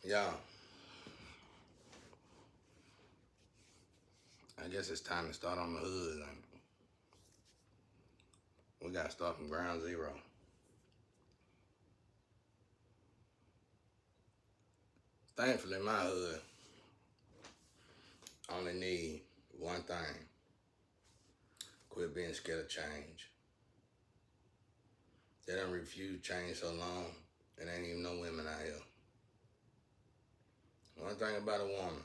Yeah, I guess it's time to start on the hood. Like, we gotta start from ground zero. Thankfully, my hood only need one thing: quit being scared of change. They done refused change so long, it ain't even no women out here. One thing about a woman,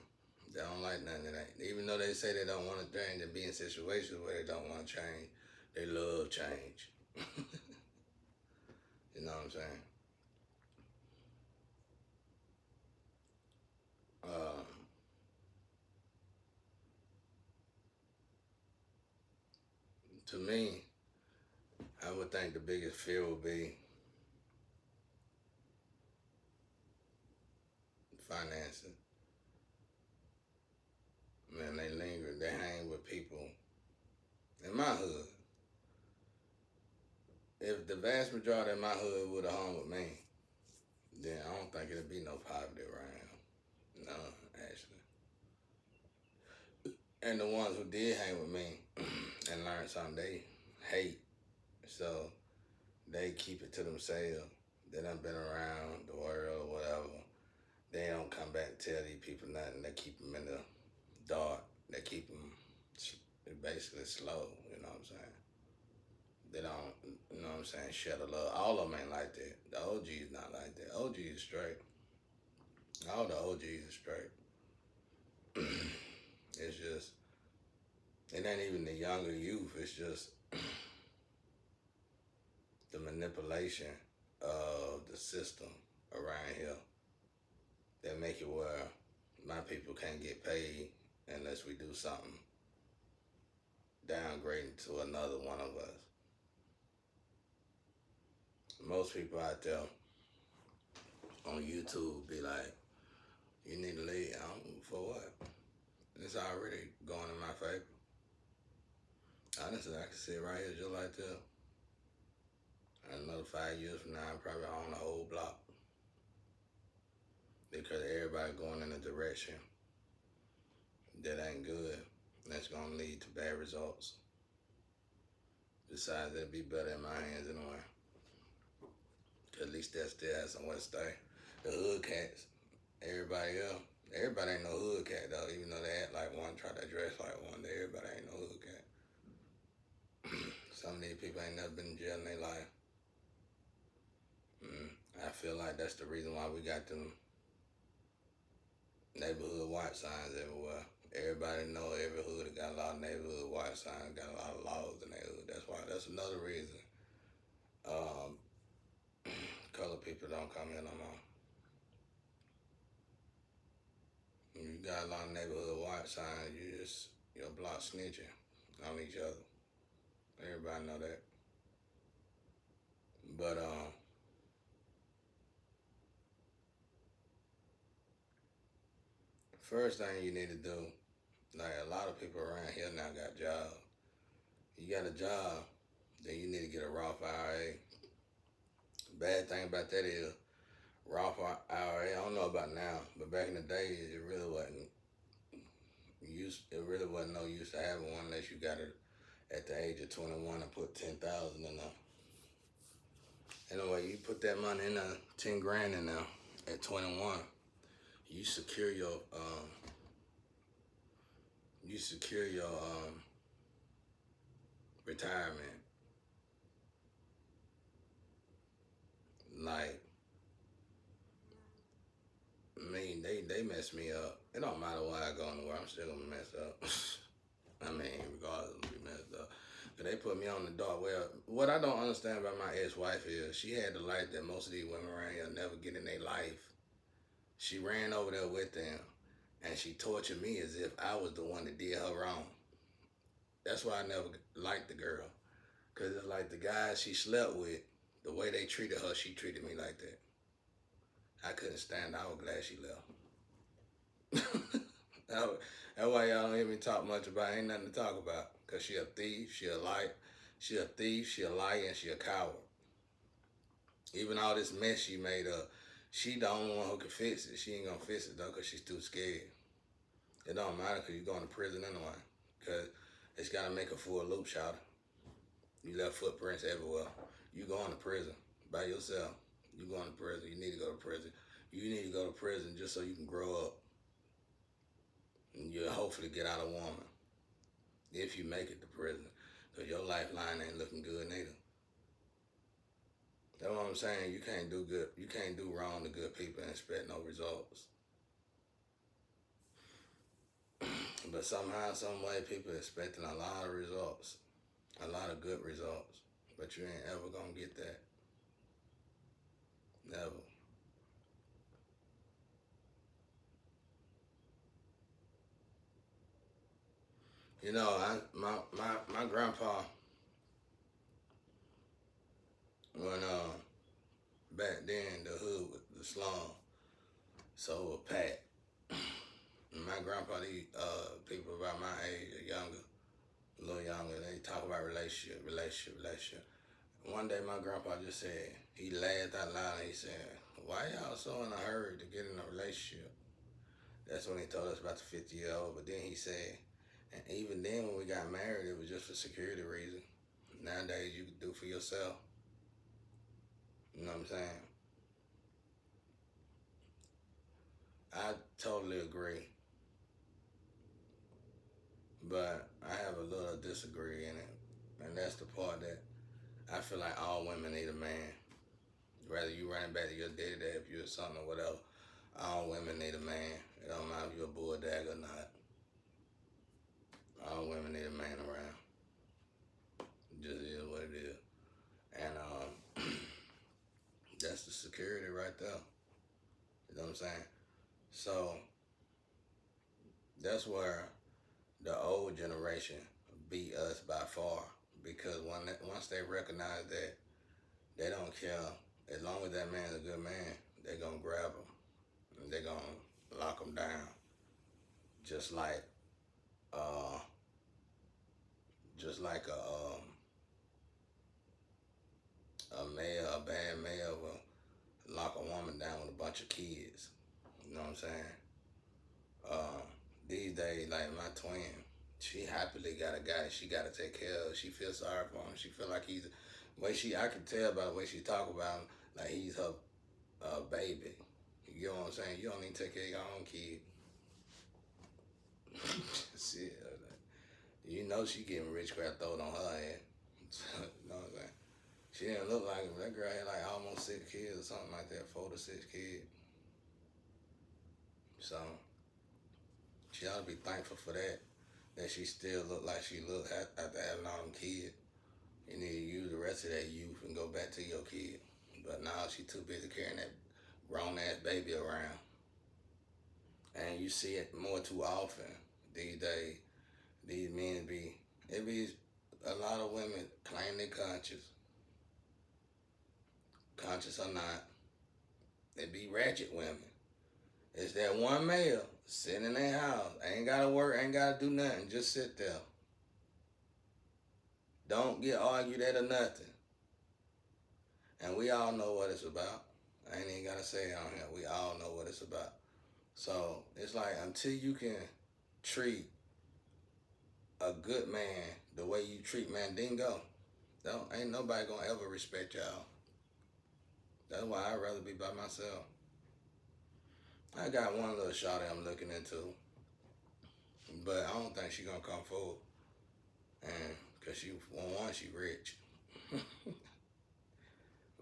they don't like nothing that ain't. Even though they say they don't want to change and be in situations where they don't want to change, they love change. You know what I'm saying? Um, to me, I would think the biggest fear would be financing. Man, they linger, they hang with people. In my hood, if the vast majority of my hood would have hung with me, then I don't think it'd be no poverty around. No, actually. And the ones who did hang with me and learn something, they hate. So they keep it to themselves. They done been around the world or whatever. They don't come back and tell these people nothing. They keep them in the dark. They keep them basically slow. You know what I'm saying? They don't, you know what I'm saying, share the love. All of them ain't like that. The OG's not like that. OG is straight. All the OGs is straight. It's just, it ain't even the younger youth. It's just the manipulation of the system around here that make it where my people can't get paid unless we do something downgrading to another one of us. Most people out there on YouTube be like, you need to leave. I don't, for what? It's already going in my favor. Honestly, I can sit right here just like that. And another 5 years from now, I probably own the whole block because everybody going in a direction that ain't good. That's gonna lead to bad results. Besides, it'll be better in my hands anyway. Cause at least that still has somewhere to stay. The hood cats, everybody ain't no hood cat though. Even though they act like one, try to dress like one. Everybody ain't no hood cat. Some of these people ain't never been in jail in their life. I feel like that's the reason why we got them neighborhood watch signs everywhere. Everybody know every hood got a lot of neighborhood watch signs, got a lot of laws in their hood. That's why. That's another reason. Um, Colored people don't come here no more. You got a lot of neighborhood watch signs. Your block snitching on each other. Everybody know that. But first thing you need to do, like a lot of people around here now got jobs. You got a job, then you need to get a Roth IRA. Bad thing about that is Roth IRA. I don't know about now, but back in the day, it really wasn't use. It really wasn't no use to having one unless you got it at the age of 21 and put 10,000 in there. Anyway, you put that money in there, 10 grand in there at 21. You secure your you secure your retirement. Like me, they mess me up. It don't matter where I go anywhere, I'm still gonna mess up. I mean, regardless, I'm gonna be messed up. But they put me on the dark. Well, what I don't understand about my ex-wife is she had the life that most of these women around here never get in their life. She ran over there with them, and she tortured me as if I was the one that did her wrong. That's why I never liked the girl. Cause it's like the guys she slept with, the way they treated her, she treated me like that. I couldn't stand it. I was glad she left. That's why y'all don't hear me talk much about. Ain't nothing to talk about. Cause she a thief. She a thief. She a liar, and she a coward. Even all this mess she made up, She the only one who can fix it. She ain't gonna fix it though, cause she's too scared. It don't matter, cause you going to prison anyway. Cause it's gotta make a full loop, shout. You left footprints everywhere. You going to prison by yourself. You going to prison. You need to go to prison. You need to go to prison just so you can grow up. And you'll hopefully get out a woman if you make it to prison. Because your lifeline ain't looking good neither. That's what I'm saying. You can't do good. You can't do wrong to good people and expect no results. But somehow, some way, people expecting a lot of results, a lot of good results. But you ain't ever gonna get that. Never. You know, my grandpa, when back then the hood, the slum, so was packed. My grandpa, these people about my age or younger, a little younger, they talk about relationship. One day my grandpa just said, he laughed out loud and he said, "Why y'all so in a hurry to get in a relationship?" That's when he told us about the 50-year-old. But then he said, and even then when we got married, it was just for security reasons. Nowadays you can do for yourself. You know what I'm saying? I totally agree. But I have a little disagree in it. And that's the part that I feel like all women need a man. Whether you running back to your daddy if you're a son or whatever, all women need a man. It don't matter if you're a bulldog or not. All women need a man around. It just is what it is. And that's the security right there. You know what I'm saying? So that's where the old generation beat us by far. Because once they recognize that they don't care, as long as that man's a good man, they're going to grab him. And they're going to lock him down. Just like uh, just like a male, a bad male will lock a woman down with a bunch of kids. You know what I'm saying? Uh, these days, like my twin, she happily got a guy she got to take care of. She feels sorry for him. She feel like he's, I can tell by the way she talk about him, like he's her baby. You know what I'm saying? You don't even take care of your own kid. Shit, you know she getting witchcraft thrown on her head. You know what I'm saying? She didn't look like him. That girl had like almost 6 kids or something like that, 4 to 6 kids. So she ought to be thankful for that. That she still look like she look after having all them kids. You need to use the rest of that youth and go back to your kid. But now she too busy carrying that grown ass baby around. And you see it more too often these days. These men it be a lot of women claim they conscious or not. They be ratchet women. It's that one male sitting in their house, ain't gotta work, ain't gotta do nothing, just sit there. Don't get argued at or nothing. And we all know what it's about. I ain't even gotta say it on here. We all know what it's about. So it's like until you can treat a good man the way you treat Mandingo, ain't nobody gonna ever respect y'all. That's why I'd rather be by myself. I got one little shawty I'm looking into, but I don't think she gonna come forward. And cause she rich.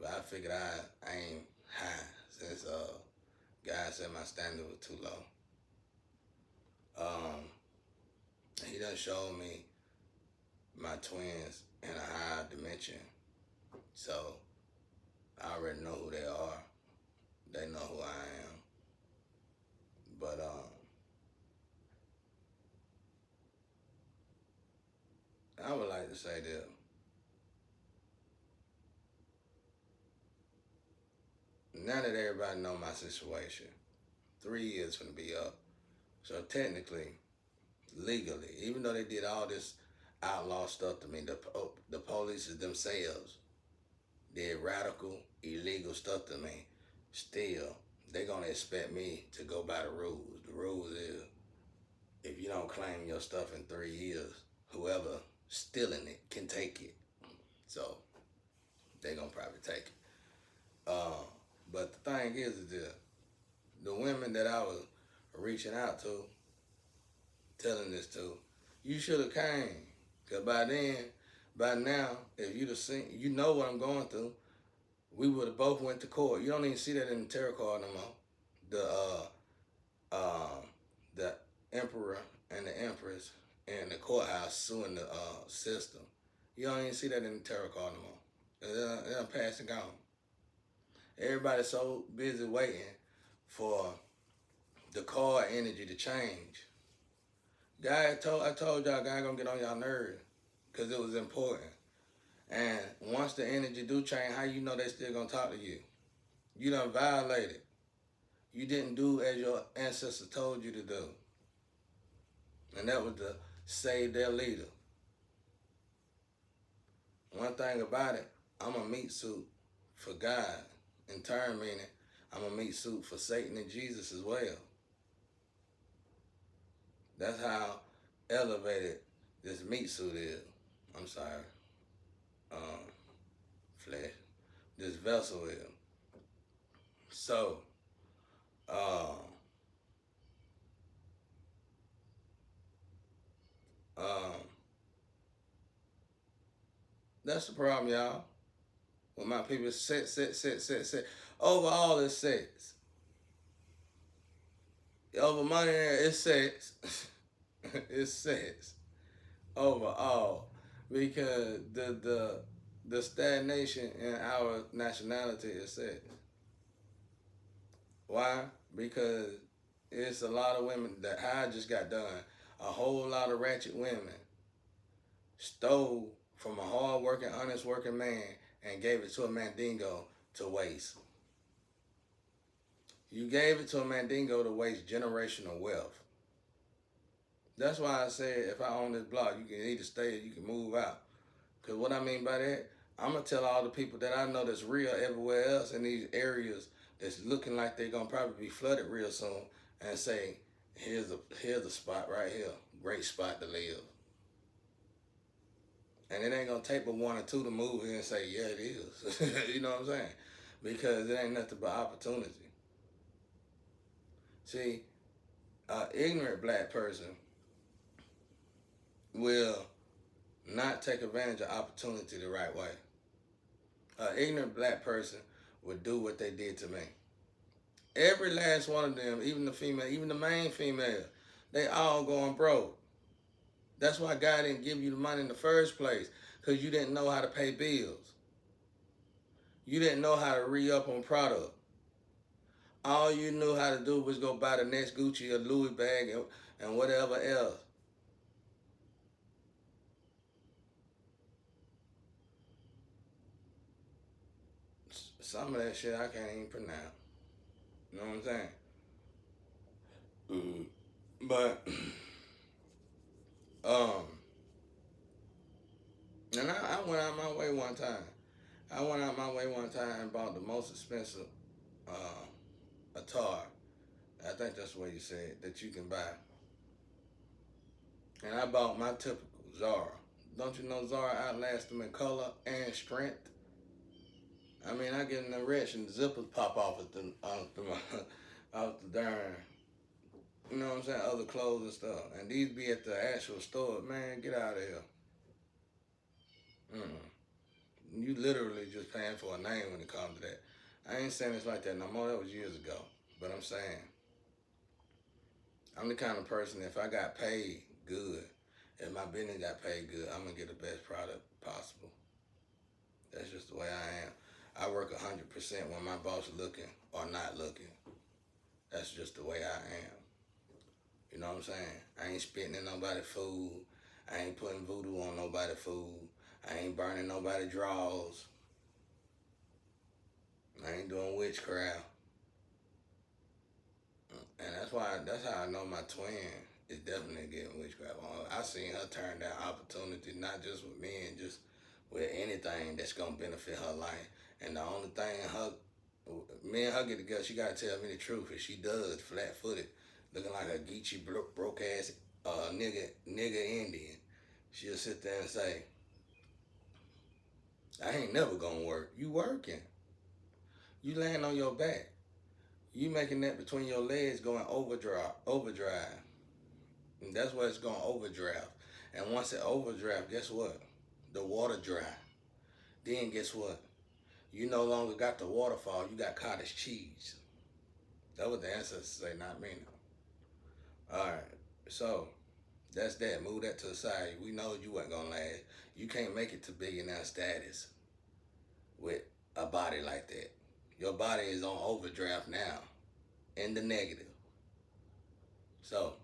But I figured I aim high since God said my standard was too low. Um, he done showed me my twins in a higher dimension, so I already know who they are. They know who I am. But I would like to say that now that everybody know my situation, 3 years gonna be up. So technically, legally, even though they did all this outlaw stuff to me, the police themselves did radical, illegal stuff to me. still, they're going to expect me to go by the rules. The rules is if you don't claim your stuff in 3 years, whoever stealing it can take it. So they're going to probably take it. Uh, but the thing is the women that I was reaching out to, telling this to, you should have came. Because by now, if you'd have seen, you know what I'm going through, we would have both went to court. You don't even see that in the tarot card no more. The emperor and the empress in the courthouse suing the system. You don't even see that in the tarot card no more. They're passing on. Everybody's so busy waiting for the card energy to change. I told y'all, God gonna get on y'all nerves because it was important. And once the energy do change, how you know they still gonna talk to you? You done violated. You didn't do as your ancestors told you to do. And that was to save their leader. One thing about it, I'm a meat suit for God. In turn, meaning I'm a meat suit for Satan and Jesus as well. That's how elevated this meat suit is. I'm sorry. Flesh. This vessel is. So, um, that's the problem, y'all. When my people set. Overall, it's sex. Over money, it's sex. It's sex. Overall, because the stagnation in our nationality is sex. Why? Because it's a lot of women that I just got done. A whole lot of ratchet women stole from a hard-working, honest-working man and gave it to a mandingo to waste. You gave it to a mandingo to waste generational wealth. That's why I said if I own this block, you can either stay or you can move out. Because what I mean by that, I'm going to tell all the people that I know that's real everywhere else in these areas that's looking like they're going to probably be flooded real soon and say, here's a spot right here. Great spot to live. And it ain't going to take but one or two to move here and say, yeah, it is. You know what I'm saying? Because it ain't nothing but opportunity. See, an ignorant black person will not take advantage of opportunity the right way. An ignorant black person would do what they did to me. Every last one of them, even the female, even the main female, they all going broke. That's why God didn't give you the money in the first place, because you didn't know how to pay bills. You didn't know how to re-up on product. All you knew how to do was go buy the next Gucci or Louis bag and whatever else. Some of that shit I can't even pronounce. You know what I'm saying? But, and I went out my way one time. I went out my way one time and bought the most expensive attire. I think that's the way you say it, that you can buy. And I bought my typical Zara. Don't you know Zara outlasts them in color and strength? I mean, I get in the wrench and zippers pop off off the darn, you know what I'm saying, other clothes and stuff. And these be at the actual store. Man, get out of here. You literally just paying for a name when it comes to that. I ain't saying it's like that no more. That was years ago. But I'm saying, I'm the kind of person, if I got paid good, if my business got paid good, I'm going to get the best product possible. That's just the way I am. I work 100% when my boss looking or not looking. That's just the way I am. You know what I'm saying? I ain't spitting in nobody's food. I ain't putting voodoo on nobody's food. I ain't burning nobody's drawers. I ain't doing witchcraft. And that's how I know my twin is definitely getting witchcraft on. I seen her turn down opportunity, not just with me and just with anything that's gonna benefit her life. And the only thing Me and her get together, she gotta tell me the truth. If she does, flat footed, looking like a geeky broke ass nigga Indian, she'll sit there and say, I ain't never gonna work. You working. You laying on your back. You making that between your legs going overdrive. And that's why it's going overdraft. And once it overdraft, guess what? The water dry. Then guess what? You no longer got the waterfall, you got cottage cheese. That was the ancestors say, not me now. Alright, so that's that. Move that to the side. We know you wasn't gonna last. You can't make it to billionaire status with a body like that. Your body is on overdraft now, in the negative. So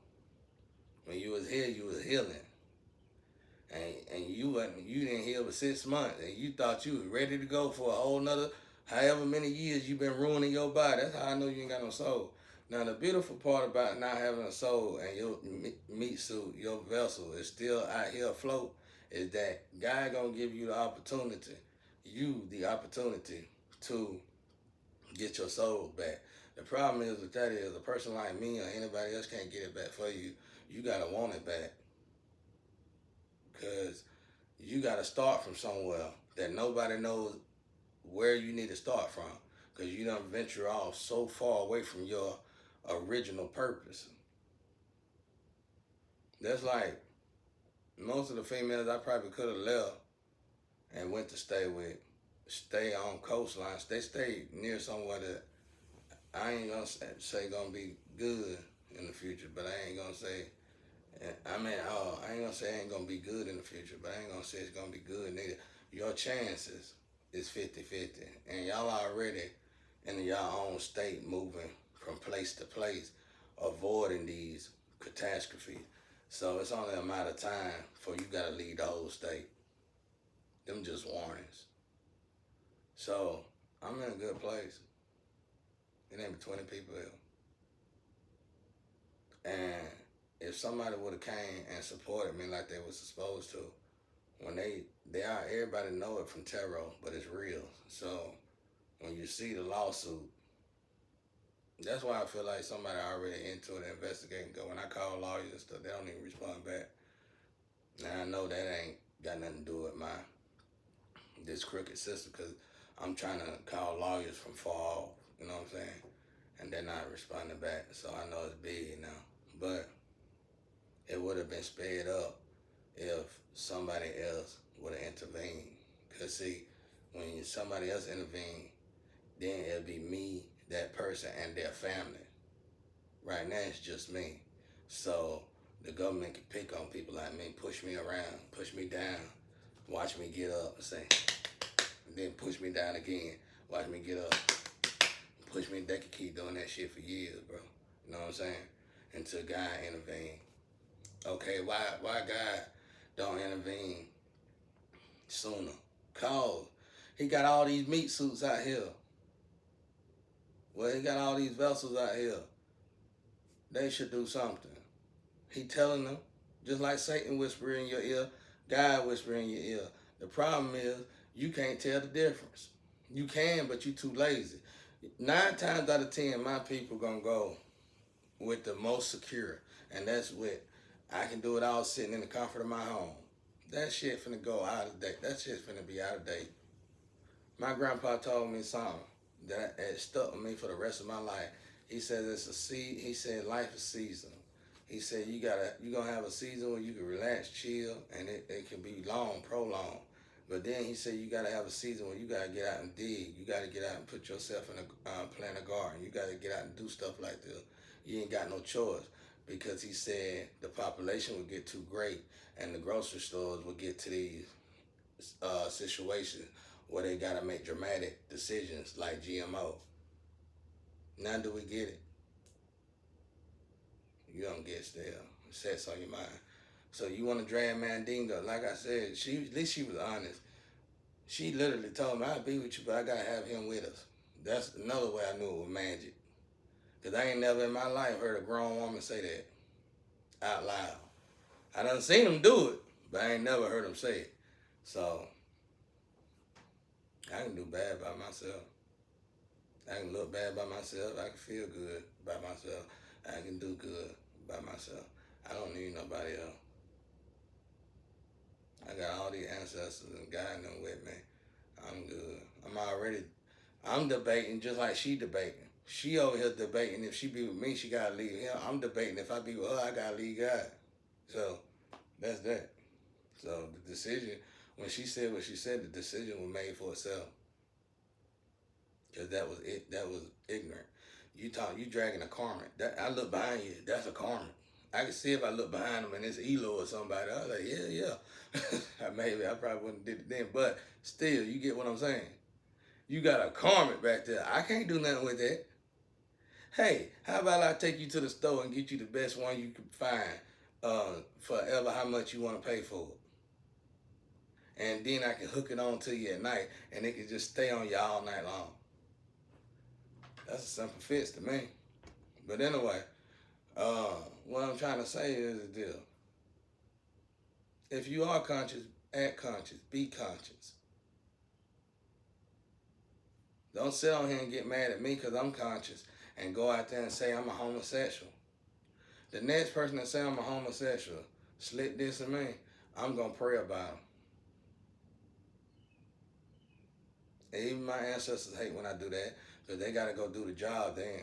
when you was here, you was healing. And you didn't heal for 6 months, and you thought you was ready to go for a whole nother however many years you've been ruining your body. That's how I know you ain't got no soul. Now the beautiful part about not having a soul and your meat suit, your vessel is still out here afloat, is that God gonna give you the opportunity, to get your soul back. The problem is with that is a person like me or anybody else can't get it back for you. You gotta want it back. Because you got to start from somewhere that nobody knows where you need to start from. Because you don't venture off so far away from your original purpose. That's like most of the females I probably could have left and went to stay on coastlines. They stay near somewhere that I ain't going to say going to be good in the future, but I ain't going to say, I ain't gonna say it ain't gonna be good in the future, but I ain't gonna say it's gonna be good neither. Your chances is 50-50, and y'all already in your own state moving from place to place, avoiding these catastrophes. So it's only a matter of time before you gotta leave the whole state. Them just warnings. So I'm in a good place. It ain't but 20 people here. And if somebody would have came and supported me like they was supposed to, when everybody know it from tarot, but it's real. So when you see the lawsuit, that's why I feel like somebody already into it, investigating. Go when I call lawyers and stuff, they don't even respond back. Now I know that ain't got nothing to do with this crooked system, because I'm trying to call lawyers from far off. You know what I'm saying? And they're not responding back. So I know it's big now, but it would have been sped up if somebody else would have intervened. Because see, when somebody else intervened, then it'll be me, that person, and their family. Right now, it's just me. So the government can pick on people like me, push me around, push me down, watch me get up and say, and then push me down again, watch me get up, push me. They can keep doing that shit for years, bro. You know what I'm saying? Until God intervene. Okay, why God don't intervene sooner? Cause he got all these meat suits out here. Well, he got all these vessels out here. They should do something. He telling them, just like Satan whisper in your ear, God whisper in your ear. The problem is you can't tell the difference. You can, but you too lazy. 9 times out of 10, my people gonna go with the most secure, and that's with I can do it all sitting in the comfort of my home. That shit finna go out of date. That shit's finna be out of date. My grandpa told me something that it stuck with me for the rest of my life. He said it's a seed. He said life is seasonal. He said you gonna have a season where you can relax, chill, and it can be long, prolonged. But then he said you gotta have a season where you gotta get out and dig. You gotta get out and put yourself in a plant a garden. You gotta get out and do stuff like this. You ain't got no choice, because he said the population would get too great and the grocery stores would get to these situations where they gotta make dramatic decisions like GMO. Now do we get it? You don't get still. It sets on your mind. So you want to drag Mandingo? Like I said, at least she was honest. She literally told me, I'll be with you, but I gotta have him with us. That's another way I knew it was magic. Because I ain't never in my life heard a grown woman say that out loud. I done seen them do it, but I ain't never heard them say it. So I can do bad by myself. I can look bad by myself. I can feel good by myself. I can do good by myself. I don't need nobody else. I got all these ancestors and guiding them with me. I'm good. I'm debating just like she debating. She over here debating if she be with me, she gotta leave him. I'm debating if I be with her, I gotta leave God. So that's that. So the decision, when she said what she said, the decision was made for itself. Cause that was it. That was ignorant. You dragging a karma. That I look behind you. That's a karma. I can see if I look behind him and it's Elo or somebody. I was like, yeah. Maybe I probably wouldn't did it then, but still, you get what I'm saying. You got a karmic back there. I can't do nothing with that. Hey, how about I take you to the store and get you the best one you can find, forever, how much you want to pay for it, and then I can hook it on to you at night, and it can just stay on you all night long. That's a simple fix to me. But anyway, what I'm trying to say is this: if you are conscious, act conscious, be conscious. Don't sit on here and get mad at me because I'm conscious and go out there and say I'm a homosexual. The next person that say I'm a homosexual, slick this and me, I'm going to pray about them. And even my ancestors hate when I do that because they got to go do the job then.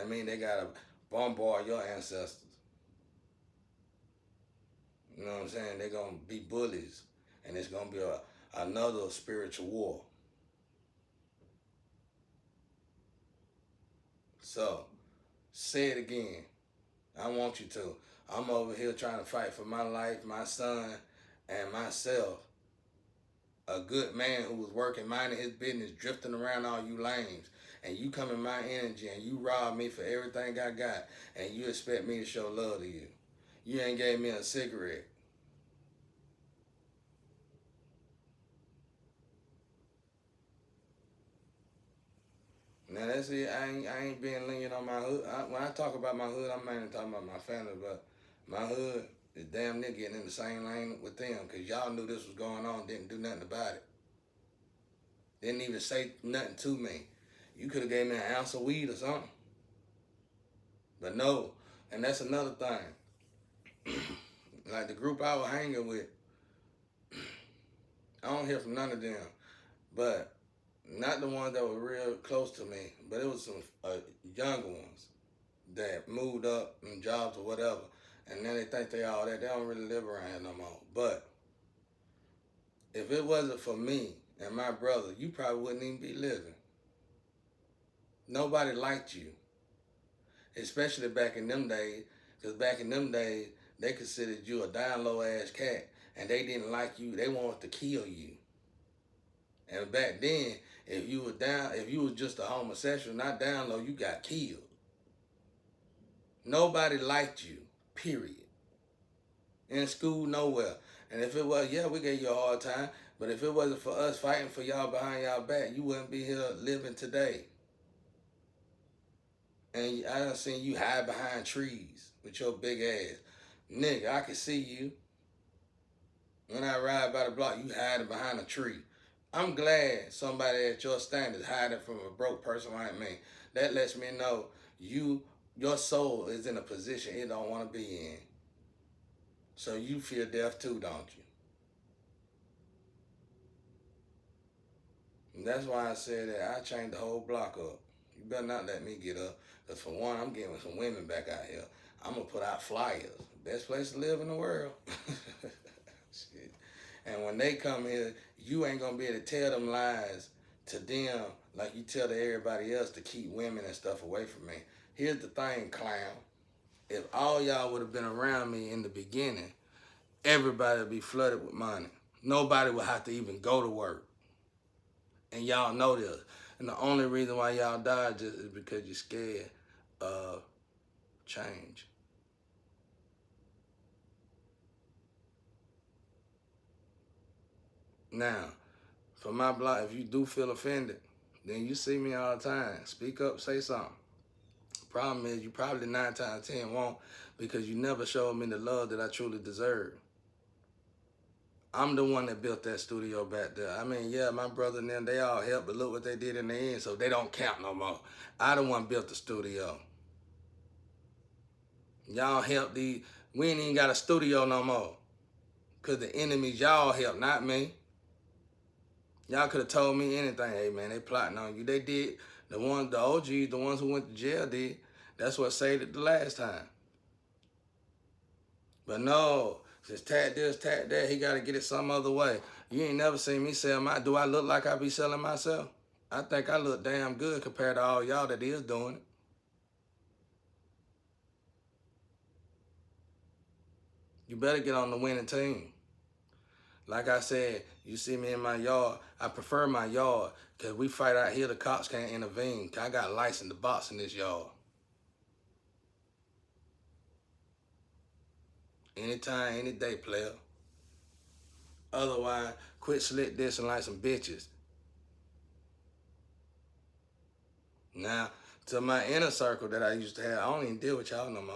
I mean, they got to bombard your ancestors. You know what I'm saying? They're going to be bullies, and it's going to be another spiritual war. So, say it again. I want you to. I'm over here trying to fight for my life, my son, and myself. A good man who was working, minding his business, drifting around all you lames, and you come in my energy and you rob me for everything I got, and you expect me to show love to you. You ain't gave me a cigarette. Now that's it. I ain't being lenient on my hood. When I talk about my hood, I'm mainly talking about my family, but my hood is damn near getting in the same lane with them because y'all knew this was going on, didn't do nothing about it. Didn't even say nothing to me. You could have gave me an ounce of weed or something. But no, and that's another thing. Like the group I was hanging with, I don't hear from none of them. But not the ones that were real close to me, but it was some younger ones that moved up in jobs or whatever. And then they think they all that. They don't really live around here no more. But if it wasn't for me and my brother, you probably wouldn't even be living. Nobody liked you, especially back in them days, because back in them days, they considered you a down low ass cat, and they didn't like you. They wanted to kill you. And back then, if you was just a homosexual, not down low, you got killed. Nobody liked you, period. In school, nowhere. And if it was, yeah, we gave you a hard time. But if it wasn't for us fighting for y'all behind y'all back, you wouldn't be here living today. And I done seen you hide behind trees with your big ass. Nigga, I can see you. When I ride by the block, you hiding behind a tree. I'm glad somebody at your standards hiding from a broke person like me. That lets me know your soul is in a position it don't want to be in. So you fear death too, don't you? And that's why I said that I changed the whole block up. You better not let me get up. Because for one, I'm getting some women back out here. I'm going to put out flyers. Best place to live in the world. Shit. And when they come here, you ain't going to be able to tell them lies to them like you tell to everybody else to keep women and stuff away from me. Here's the thing, clown. If all y'all would have been around me in the beginning, everybody would be flooded with money. Nobody would have to even go to work. And y'all know this. And the only reason why y'all died just is because you're scared of change. Now, for my block, if you do feel offended, then you see me all the time. Speak up, say something. Problem is, you probably 9 times out of 10 won't because you never showed me the love that I truly deserve. I'm the one that built that studio back there. I mean, yeah, my brother and them, they all helped, but look what they did in the end, so they don't count no more. I the one built the studio. Y'all helped we ain't even got a studio no more. Cause the enemies y'all helped, not me. Y'all could have told me anything. Hey man, they plotting on you. They did. The OGs, the ones who went to jail did. That's what saved it the last time. But no, just tag this, tag that. He got to get it some other way. You ain't never seen me sell do I look like I be selling myself? I think I look damn good compared to all y'all that is doing it. You better get on the winning team. Like I said, you see me in my yard. I prefer my yard because we fight out here. The cops can't intervene. I got license to box in this yard. Anytime, any day, player. Otherwise, quit slick dissing like some bitches. Now, to my inner circle that I used to have, I don't even deal with y'all no more.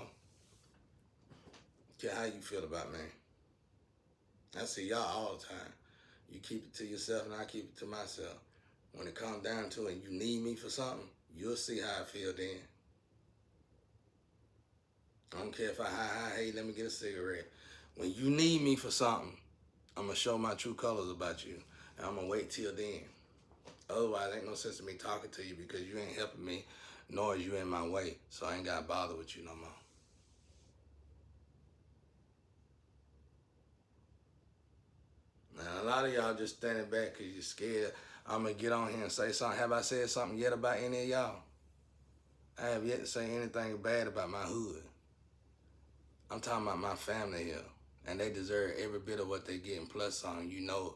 Yeah, how you feel about me? I see y'all all the time. You keep it to yourself and I keep it to myself. When it comes down to it and you need me for something, you'll see how I feel then. I don't care if hey, let me get a cigarette. When you need me for something, I'm going to show my true colors about you. And I'm going to wait till then. Otherwise, ain't no sense in me talking to you because you ain't helping me, nor is you in my way. So I ain't got to bother with you no more. Now, a lot of y'all just standing back because you're scared I'm going to get on here and say something. Have I said something yet about any of y'all? I have yet to say anything bad about my hood. I'm talking about my family here. And they deserve every bit of what they getting plus some. You know